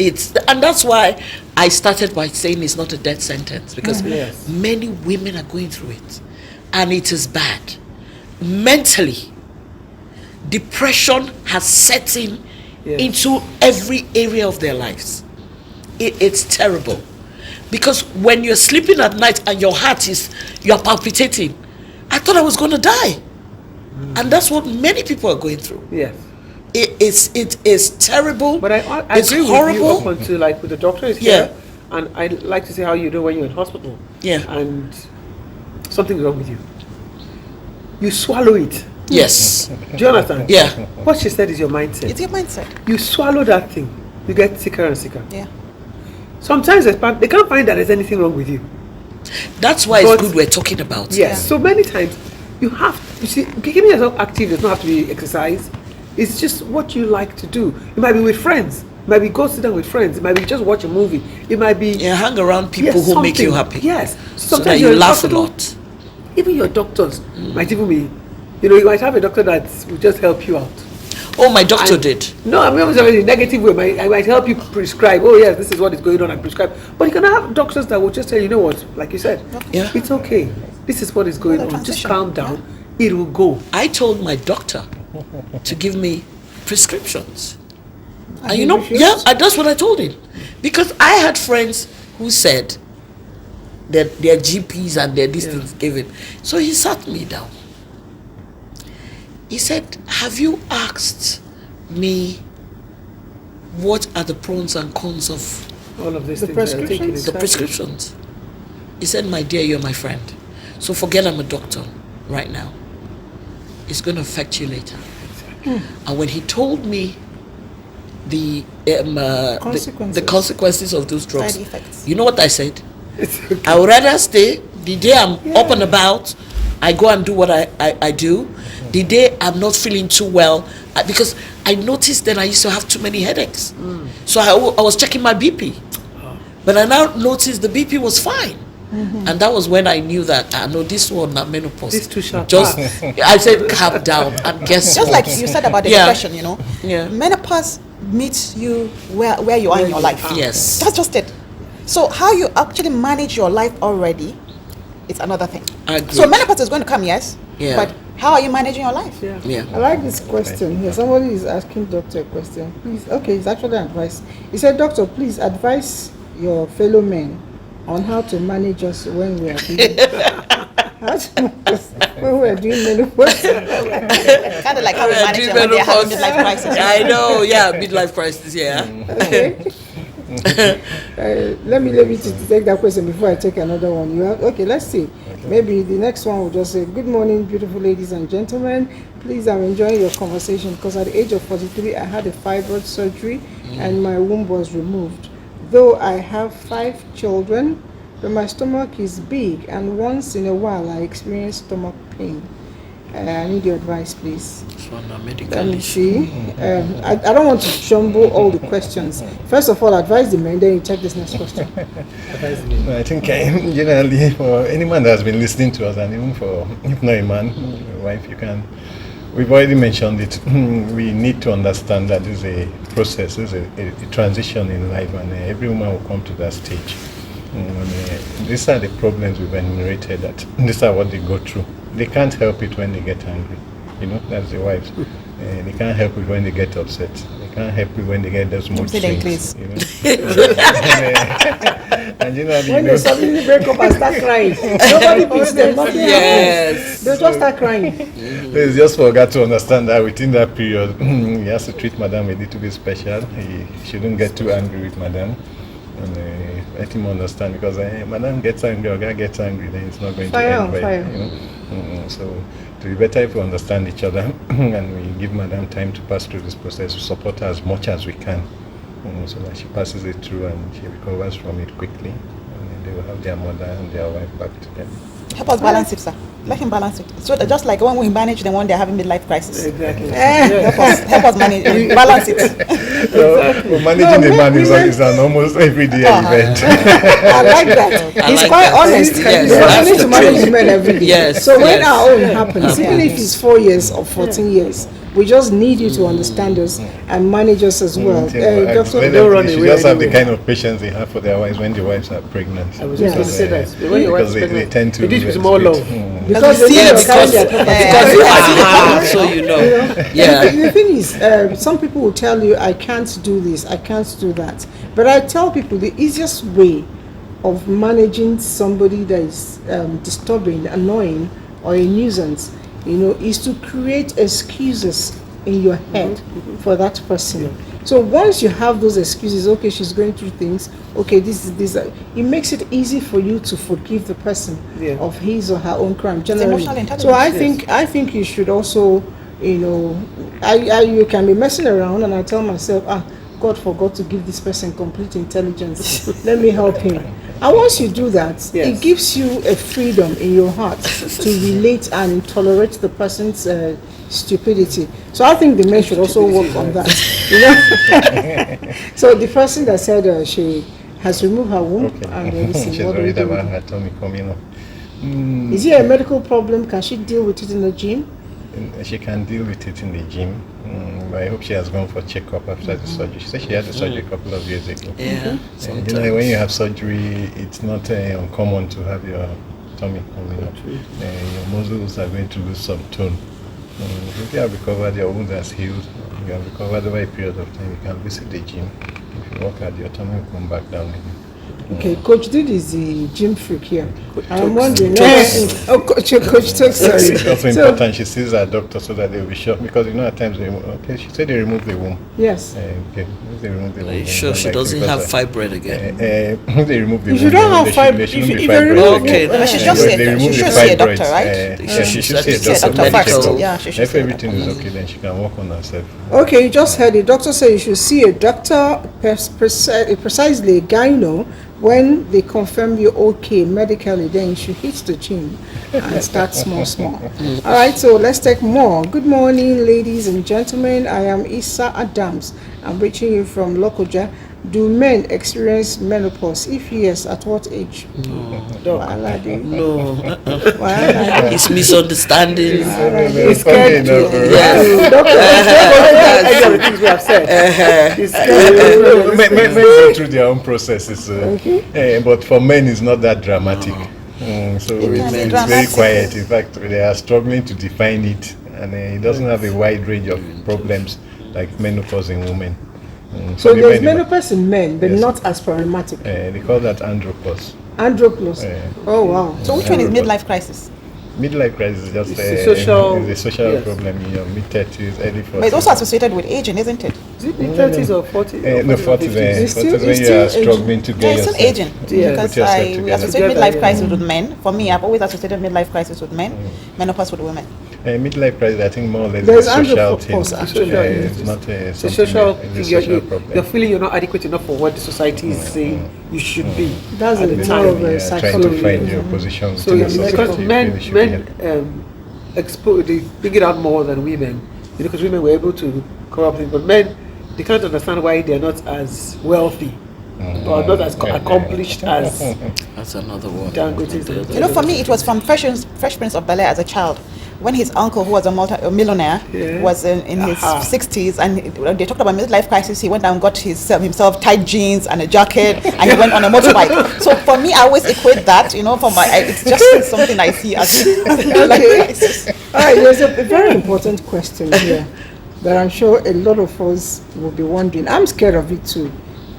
and that's why I started by saying it's not a death sentence because Yes. many women are going through it, and it is bad. Mentally, depression has set in Yes. into every area of their lives. It's terrible because when you're sleeping at night and you're palpitating, I thought I was going to die, and that's what many people are going through. Yes. It is terrible. But I it's agree horrible. with you up until like with the doctor is Yeah. here, and I like to see how you do when you're in hospital. Yeah. And something's wrong with you. You swallow it. Yes. Do you understand? Yeah. What she said is your mindset. It's your mindset. You swallow that thing, you get sicker and sicker. Yeah. Sometimes they can't find that there's anything wrong with you. That's why But- it's good we're talking about it. Yes. So many times you see, keeping yourself active does not have to be exercise. It's just what you like to do. It might be with friends. It might be go sit down with friends. It might be just watch a movie. It might be Yeah, hang around people yes, who make you something. happy. Yes. So that Sometimes you you're in laugh a hospital, lot. Even your doctors might even be, you might have a doctor that will just help you out. Oh, my doctor And- did. No, I mean, in a negative way. I might help you prescribe. Oh, yes, this is what is going on. I prescribe. But you can have doctors that will just tell you, know what, like you said, Yeah. it's okay. This is what is going the on. Just transition. calm down. It will go. I told my doctor to give me prescriptions. And he you know, refused? yeah, that's what I told him. Because I had friends who said that their GPs and their these things gave him. So he sat me down. He said, have you asked me what are the pros and cons of All of these The things. that are taken prescriptions? the inside. prescriptions? He said, my dear, you're my friend. So forget I'm a doctor right now. It's going to affect you later. And when he told me the consequences of those drugs, Side effects. you know what I said? It's okay. I would rather stay the day I'm up and about. I go and do what I do. The day I'm not feeling too well, because I noticed that I used to have too many headaches. So I was checking my BP. But I now noticed the BP was fine. And that was when I knew that I know this one, not menopause. These two shall Just pass. I said calm down and guess Just what? like you said about the Yeah. depression, Yeah. menopause meets you where you are in your life. Yes. That's just it. So how you actually manage your life already, it's another thing. Agreed. So menopause is going to come, yes. Yeah. But how are you managing your life? Yeah. Yeah. I like this question here. Somebody is asking doctor a question. Please, okay, it's actually advice. He said, doctor, please advise your fellow men on how to manage us when we are doing when we are doing menopause. Kind of like how we manage them when they're having midlife crisis. I know, yeah, midlife crisis, yeah. Okay. Let me take that question before I take another one. Okay, let's see. Maybe the next one will just say, good morning, beautiful ladies and gentlemen. Please, I'm enjoying your conversation because at the age of 43, I had a fibroid surgery and my womb was removed. Though I have 5 children, but my stomach is big and once in a while I experience stomach pain. I need your advice, please. Let me see. I don't want to jumble all the questions. First of all, advise the men, then you check this next question. No, I think generally for any man that has been listening to us, and even for if not a man, a wife, we've already mentioned it. We need to understand that this is a process, this is a transition in life, and every woman will come to that stage. These are the problems we've enumerated, that these are what they go through. They can't help it when they get angry. That's the wives. They can't help it when they get upset. They can't help it when they get those mood Say the swings. And When they suddenly break up and start crying, nobody beats them, nothing Yes. happens. They'll just start crying. Please just forgot to understand that within that period, he has to treat Madam a little bit special. He shouldn't get too angry with Madam. And let him understand, because Madam gets angry or guy gets angry, then it's not going to end well. So it will be better if we understand each other and we give Madam time to pass through this process, to support her as much as we can, so that she passes it through and she recovers from it quickly, and then they will have their mother and their wife back together. Help us balance it, sir. Let him balance it. So that just like when we manage them when they're having midlife crisis. Exactly. Help us manage balance it. So managing the man is an almost everyday event. I like that. I He's like quite that. honest. Yes, Because that's we need the to manage truth. the men every day. Yes, So when yes. our own happens, even if it's 4 years or 14 years, We just need you to understand us and manage us as well. Doctor, Don't They run should away just have the anyway. kind of patience they have for their wives when the wives are pregnant. I was just going to say that. When your Because wife's they pregnant, tend to they dish with more love. because they Yeah, need to carry because their property. so you know. Yeah. The thing is, some people will tell you, I can't do this, I can't do that. But I tell people the easiest way of managing somebody that is disturbing, annoying, or a nuisance, is to create excuses in your head for that person. So once you have those excuses, okay, she's going through things, okay, this is this, it makes it easy for you to forgive the person of his or her own crime. Generally, emotional intelligence. so I think you should also, you can be messing around, and I tell myself, God forgot to give this person complete intelligence. Let me help him. And once you do that, it gives you a freedom in your heart to relate and tolerate the person's stupidity. So I think the men should also work on that. So the person that said she has removed her womb and everything, She's what do we worried do? about her tummy coming up. Is it a medical problem? Can she deal with it in the gym? She can deal with it in the gym. But I hope she has gone for checkup after the surgery. She said she had the surgery a couple of years ago. Yeah. When you have surgery, it's not uncommon to have your tummy coming up. Your muscles are going to lose some tone. If you have recovered, your wound has healed, you have recovered over a period of time, you can visit the gym. If you work hard, your tummy will come back down again. Okay, Coach Did is the gym freak here. I'm wondering. Coach Tokes, sorry. It's also important she sees her doctor so that they will be sure, because at times she said they remove the womb. Yes. Okay, if they remove the Are womb. you sure she doesn't have fibroid again? If they remove the womb, If you don't have they fibroid, shouldn't be if you remove fibroid okay, again. But she Yeah, just When said they that she remove the should see a fibroids, doctor, right? yeah, she should see a See a doctor. doctor first. medical. Yeah, she should If see a everything doctor. is okay, then she can work on herself. Okay, you just heard it. Doctor said you should see a doctor, precisely a gyno. When they confirm you're okay medically, then you should hit the gym and start small. All right, so let's take more. Good morning, ladies and gentlemen. I am Issa Adams. I'm reaching you from Lokoja. Do men experience menopause? If yes, at what age? No. No. It's misunderstanding. He's scared to. Yeah. Any of the things we have said. It's Men go through their own processes, but for men it's not that dramatic. So it's very quiet. In fact, they are struggling to define it, and it doesn't have a wide range of problems like menopause in women. So there's menopause in men, but not as problematic. They call that andropause. Andropause. Oh wow. So which one is midlife crisis? Midlife crisis is just It's a social problem in your mid-30s, early 40s. But it's also associated with aging, isn't it? Is it in 30s or 40s? No, 40s. 50s. 40s when It's you are still struggling to Yeah, get it's yourself. still aging. Yeah. Because Put yourself we together. associate Together, midlife yeah. crisis with men. For me, I've always associated midlife crisis with men, menopause with women. Midlife crisis, I think more or less There's is a social thing. andropause, actually. It's not It's a social something, thing. it's a social problem. You're feeling you're not adequate enough for what the society is saying you should be. That's at a the more time. of a Trying to psychology. find your position So within the because society. men you should be they bring it out more than women, because women were able to cover up things, but men, they can't understand why they are not as wealthy or not as accomplished as That's another one. Dangote. You know, for me, it was from Fresh Prince of Bel-Air as a child. When his uncle, who was a millionaire, was in his 60s, and they talked about midlife crisis, he went down and got himself tight jeans and a jacket, and he went on a motorbike. So for me, I always equate that, it's just something I see as Okay. All right, there's a very important question here that I'm sure a lot of us will be wondering. I'm scared of it too.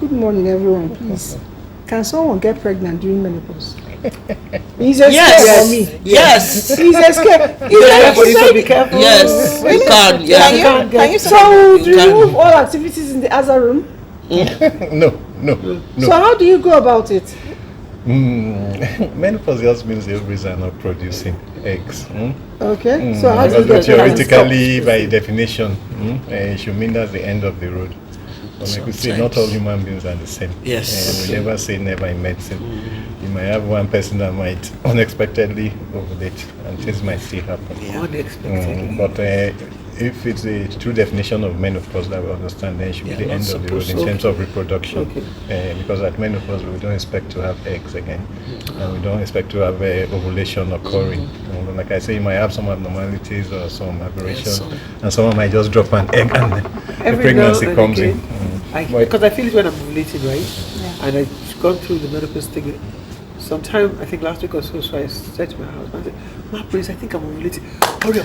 Good morning, everyone. Please, can someone get pregnant during menopause? He's a scare for me. Yes. He's a scare. So be careful. Yes. You can. Yeah. Can you So You do you can. remove all activities in the other room? No. So how do you go about it? Menopause just means the ovaries are not producing eggs. Okay. So how do you Because get pregnant? theoretically, by definition, it should mean that's the end of the road. But like we say, not all human beings are the same. Yes. We never say never in medicine. You might have one person that might unexpectedly ovulate, and things might still happen. Unexpectedly. But if it's a true definition of menopause that we understand, then it should be the not end of the road in supposed- terms of reproduction. Okay. Because at menopause, we don't expect to have eggs again, and we don't expect to have ovulation occurring. Like I say, you might have some abnormalities or some aberrations, and someone might just drop an egg and the pregnancy comes in. Because I feel it when I'm ovulating, right? And I've gone through the menopause thing. Sometime, I think last week or so, I said to my husband, I said, "Ma, please, I think I'm ovulating.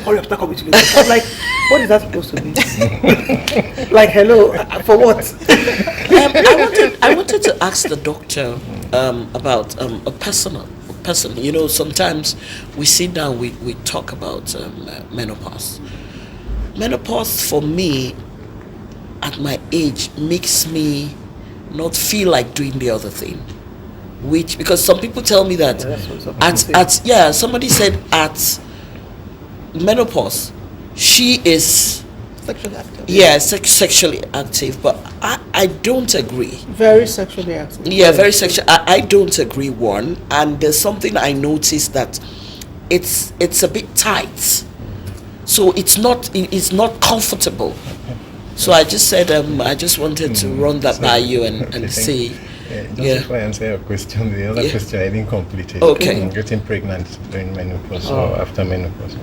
Hurry up, start coming to me." I'm like, what is that supposed to mean? Like, hello, for what? I wanted to ask the doctor about a personal. You know, sometimes we sit down, we talk about menopause. Menopause for me, at my age, makes me not feel like doing the other thing. Because some people tell me that somebody said at menopause she is Sexually active. sexually active, but I don't agree. Very sexually active. Very sexual. I don't agree, one, and there's something I noticed that it's a bit tight, so it's not comfortable. So I just said I just wanted to run that by you and see. Before I answer your question, the other question I didn't complete it. Okay. Getting pregnant during menopause or after menopause.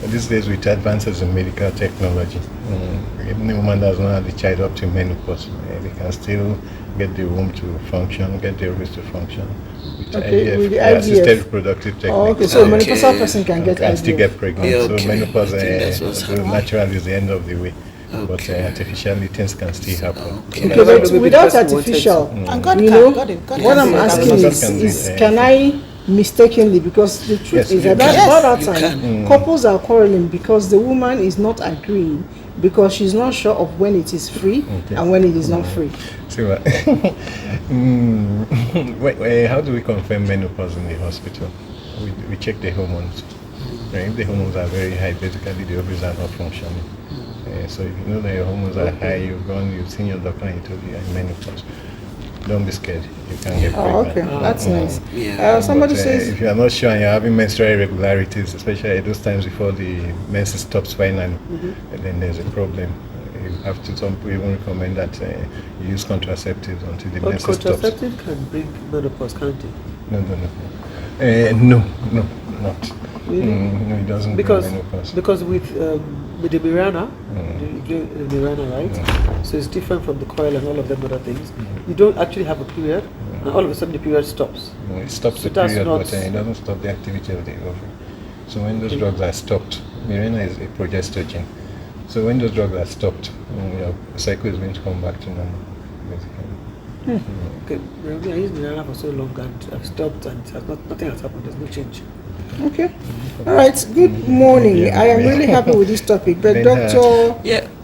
These days, with advances in medical technology, even a woman does not have the child up to menopause, they can still get the womb to function, get the ovaries to function. With with the assisted IVF. reproductive technique. Oh, okay, so a menopausal person can get and still IVF. get pregnant. So menopause naturally is the end of the way. But artificially, things can still happen. Okay, but without artificial, And God you can, know, God what I'm can. asking is can I mistakenly, because the truth Yes, is you that can. by that You time, can. couples are quarreling because the woman is not agreeing because she's not sure of when it is free and when it is not free. See what? How do we confirm menopause in the hospital? We check the hormones. If the hormones are very high, basically the ovaries are not functioning. So if you know that your hormones are high, you've seen your doctor and he told you you're in menopause. Don't be scared. You can get Oh, pregnant. okay, that's nice. Yeah. Somebody But, says, if you are not sure and you're having menstrual irregularities, especially at those times before the menses stops finally, then there's a problem. You have to. Some people even recommend that you use contraceptives until the But menses stops. contraceptive can bring menopause, can't it? No, not. Really? No, it doesn't Because bring menopause. with the Mirana, the Mirana, right? So it's different from the coil and all of them other things. You don't actually have a period, and all of a sudden the period stops. No, it stops So the that's period, not- but it doesn't stop the activity of the ovary. So when those drugs are stopped, Mirena is a progestogen. So when those drugs are stopped, your cycle is going to come back to normal, basically. Okay, I used Mirana for so long and I've stopped and nothing has happened. There's no change. okay, all right. Good morning. I am really happy with this topic, but Doctor,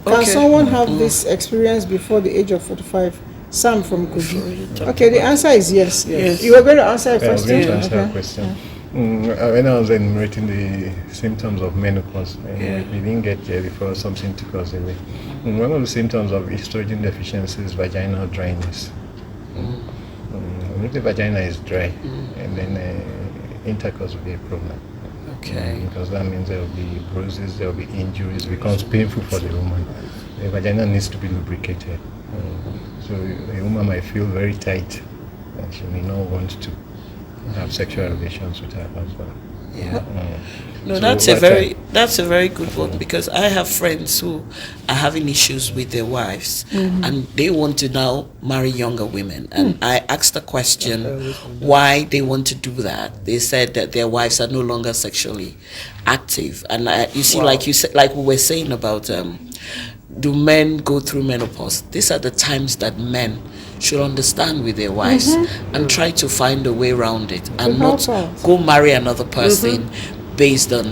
can someone have this experience before the age of 45? Sam from Kogi. Okay, the answer is yes. Yes. You were going to answer a I was going question. to answer a Okay. question. When I was enumerating the symptoms of menopause, we didn't get there before something took us away. One of the symptoms of estrogen deficiency is vaginal dryness. If the vagina is dry, and then intercourse will be a problem. Okay. Because that means there will be bruises, there will be injuries, it becomes painful for the woman. The vagina needs to be lubricated. So a woman might feel very tight and she may not want to have sexual relations with her husband. Yeah. No, So that's a very good one, because I have friends who are having issues with their wives and they want to now marry younger women, and I asked the question why they want to do that. They said that their wives are no longer sexually active, and you see, like you said, like we were saying about do men go through menopause? These are the times that men should understand with their wives and try to find a way around it, and not go marry another person based on.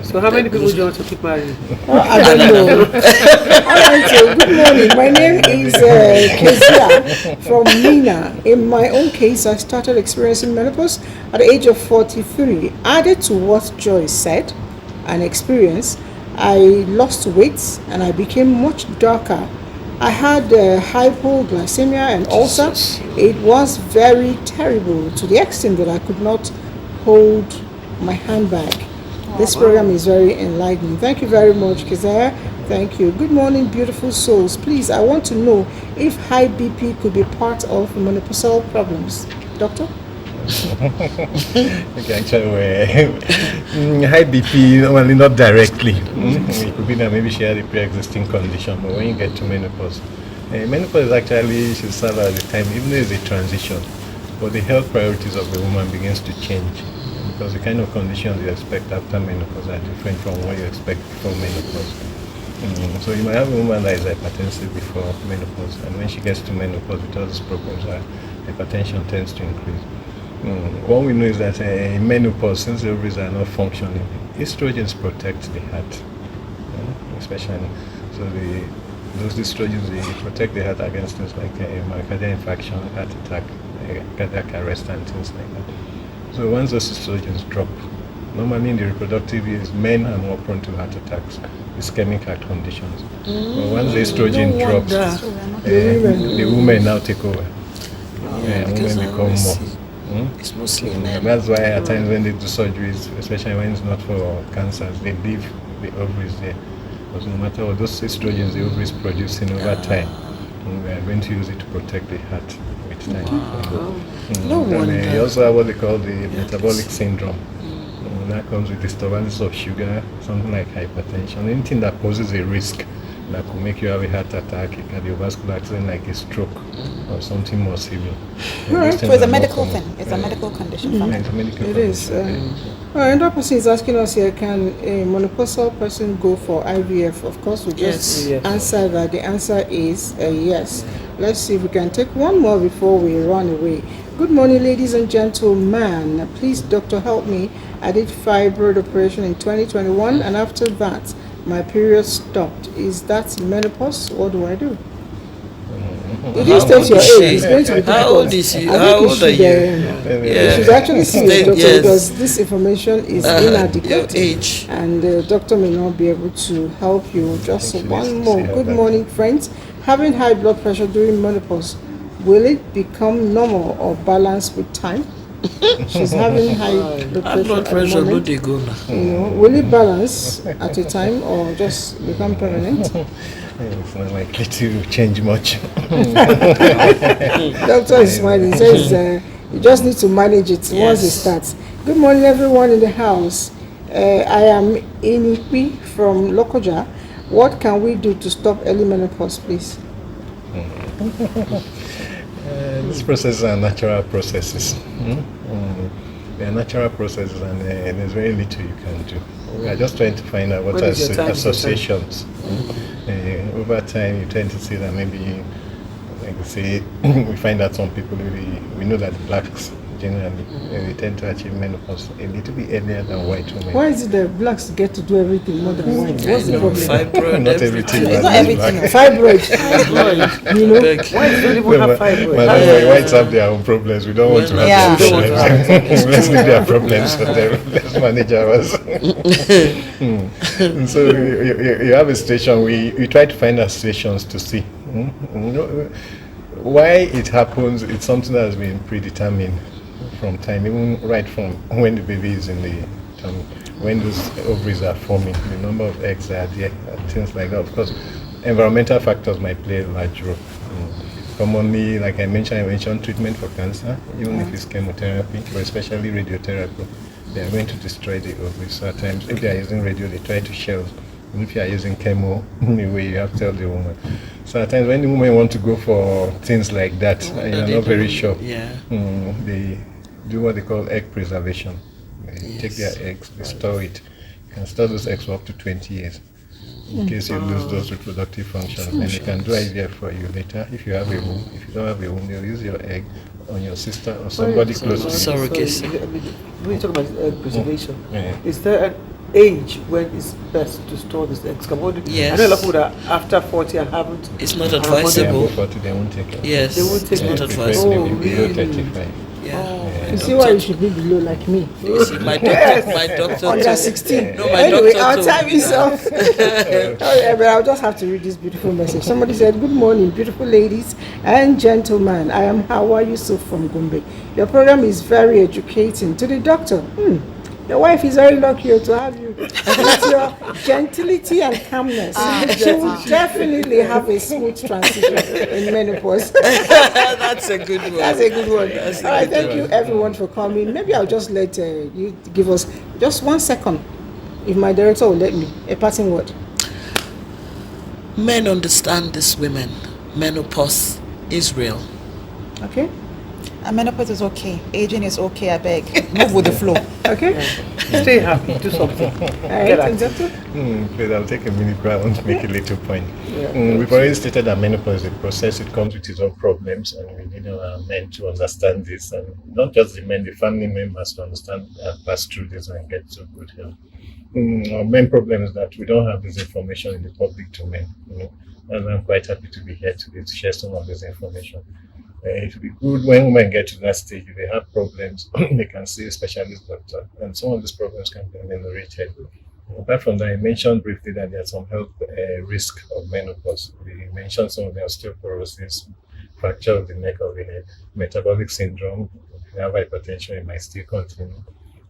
So how many people do you want to keep marrying? I don't know. All right, so good morning. My name is Kezia from Mina. In my own case, I started experiencing menopause at the age of 43. Added to what Joy said and experienced, I lost weight and I became much darker. I had hypoglycemia and ulcer. It was very terrible, to the extent that I could not hold my handbag. This program is very enlightening. Thank you very much, Keziah. Thank you. Good morning, beautiful souls. Please, I want to know if high BP could be part of menopausal problems. Doctor? Okay, actually, high BP, normally not directly. It could be that maybe she had a pre-existing condition, but when you get to menopause, menopause is actually should serve as a time, even though it's a transition, but the health priorities of the woman begins to change because the kind of conditions you expect after menopause are different from what you expect before menopause. So you might have a woman that is hypertensive before menopause, and when she gets to menopause with all these problems, hypertension tends to increase. What we know is that in menopause, since the ovaries are not functioning, estrogens protect the heart, especially. So those estrogens, they protect the heart against things like myocardial infarction, heart attack, cardiac arrest, and things like that. So once those estrogens drop, normally in the reproductive years, men are more prone to heart attacks, ischemic heart conditions. But once the estrogen drops, the women now take over. Women become more. It's mostly men. That's why at times when they do surgeries, especially when it's not for cancers, they leave the ovaries there. Because no matter what those estrogens the ovaries producing over time, we are going to use it to protect the heart with time. No wonder. And you also have what they call the metabolic syndrome. That comes with disturbance of sugar, something like hypertension, anything that poses a risk that could make you have a heart attack, a cardiovascular accident like a stroke or something more severe. So it's a medical thing. It's a medical condition. It's a medical It is. condition. Another person is asking us here, can a menopausal person go for IVF? Of course, we just Yes. answer that. The answer is yes. Let's see if we can take one more before we run away. Good morning, ladies and gentlemen. Please, doctor, help me. I did fibroid operation in 2021, and after that, my period stopped. Is that menopause? What do I do? You didn't state your age. It's going to be difficult. How old is you? I think How you old are should, you? You should actually see a doctor Yes. because this information is Your inadequate. age. And the doctor may not be able to help you. Just Actually, one let's more. see how Good that morning, friends. Having high blood pressure during menopause, will it become normal or balanced with time? She's having high blood High pressure blood at the pressure, no moment. they go now. You know, will it balance at a time or just become permanent? It's not likely to change much. Doctor is smiling. He says you just need to manage it once it Yes. starts. Good morning, everyone in the house. I am Inikpi from Lokoja. What can we do to stop early menopause, please? These processes are natural processes. They are natural processes, and there's very little you can do. We are just trying to find out what What are is your time? associations. Over time, you tend to see that maybe, like we say, we find that some people, we know that blacks generally, they tend to achieve menopause a little bit earlier than white women. Why is it that blacks get to do everything more than white? What's the problem? Fibroid, Not everything. It's but not everything. black. Fibroid. You know, Why do you even No, have but fibroid? whites have their own problems. We don't want to have Yeah. their We don't want to problems. Let's leave their problems for them. Let's manage ours. So you have a situation. We try to find our situations to see why it happens. It's something that has been predetermined from time, even right from when the baby is in the tummy, when those ovaries are forming, the number of eggs that are there, things like that. Of course, environmental factors might play a large role. Commonly, like I mentioned treatment for cancer, even if it's chemotherapy, but especially radiotherapy, they are going to destroy the ovaries. So at times, if they are using radio, they try to shelve. And if you are using chemo, anyway, you have to tell the woman. So at times, when the women want to go for things like that, and you're not very sure, they do what they call egg preservation. They take their eggs, they store it. You can store those eggs for up to 20 years. In case you lose those reproductive functions, then they can do IVF for you later. If you have a womb, if you don't have a womb, they'll use your egg on your sister or somebody close to you. Surrogacy. When you talk about egg preservation, Yeah. is there an age when it's best to store this eggs? Yes. I know a lot of people that after 40 and haven't. It's not and advisable. Above 40, they won't take it. Yes, They won't take it's it. not They advisable. Preferably below really? 35. you see why you should be below like me. You see, my doctor Under told- 16. No, my Anyway, doctor our told time me is that. off. Okay, but I'll just have to read this beautiful message. Somebody said, good morning, beautiful ladies and gentlemen. I am Hawa Yusuf from Gombe. Your program is very educating. To the doctor, Your wife is very lucky to have you. With your gentility and calmness, she will definitely have a smooth transition in menopause. That's a good one. That's a good one. That's a All right, good thank one. you everyone for coming. Maybe I'll just let you give us just 1 second, if my director will let me, a parting word. Men understand this women. Menopause is real. Okay? And menopause is okay. Aging is okay, I beg. Move with the flow. Okay? Stay happy, do something. All right, Doctor? Please, I'll take a minute, but I want to make a little point. We've already stated that menopause is a process. It comes with its own problems, and we need our men to understand this, and not just the men, the family members to understand and pass through this and get to good health. Our main problem is that we don't have this information in the public domain, and I'm quite happy to be here today to share some of this information. It would be good when women get to that stage, if they have problems, they can see a specialist doctor, and some of these problems can be ameliorated. Apart from that, I mentioned briefly that there's some health risk of menopause. We mentioned some of the osteoporosis, fracture of the neck of the head, metabolic syndrome, if you have hypertension, it might still continue.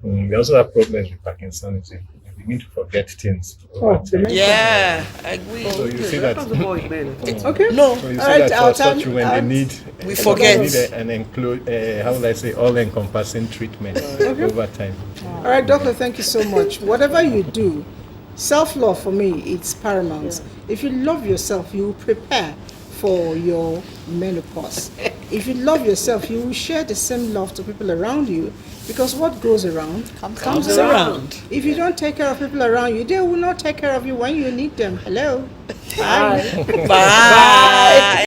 We also have problems with Parkinson's. We begin to forget things over time. dementia. Yeah, I agree. So you see that. Okay? No, So you see All right, that our for such time- women, they need we forget. they need an how would I say, all-encompassing treatment over time. All right, Doctor, thank you so much. Whatever you do, self-love for me, it's paramount. If you love yourself, you will prepare for your menopause. If you love yourself, you will share the same love to people around you, because what goes around comes around. If you don't take care of people around you, they will not take care of you when you need them. Hello. Bye. Bye.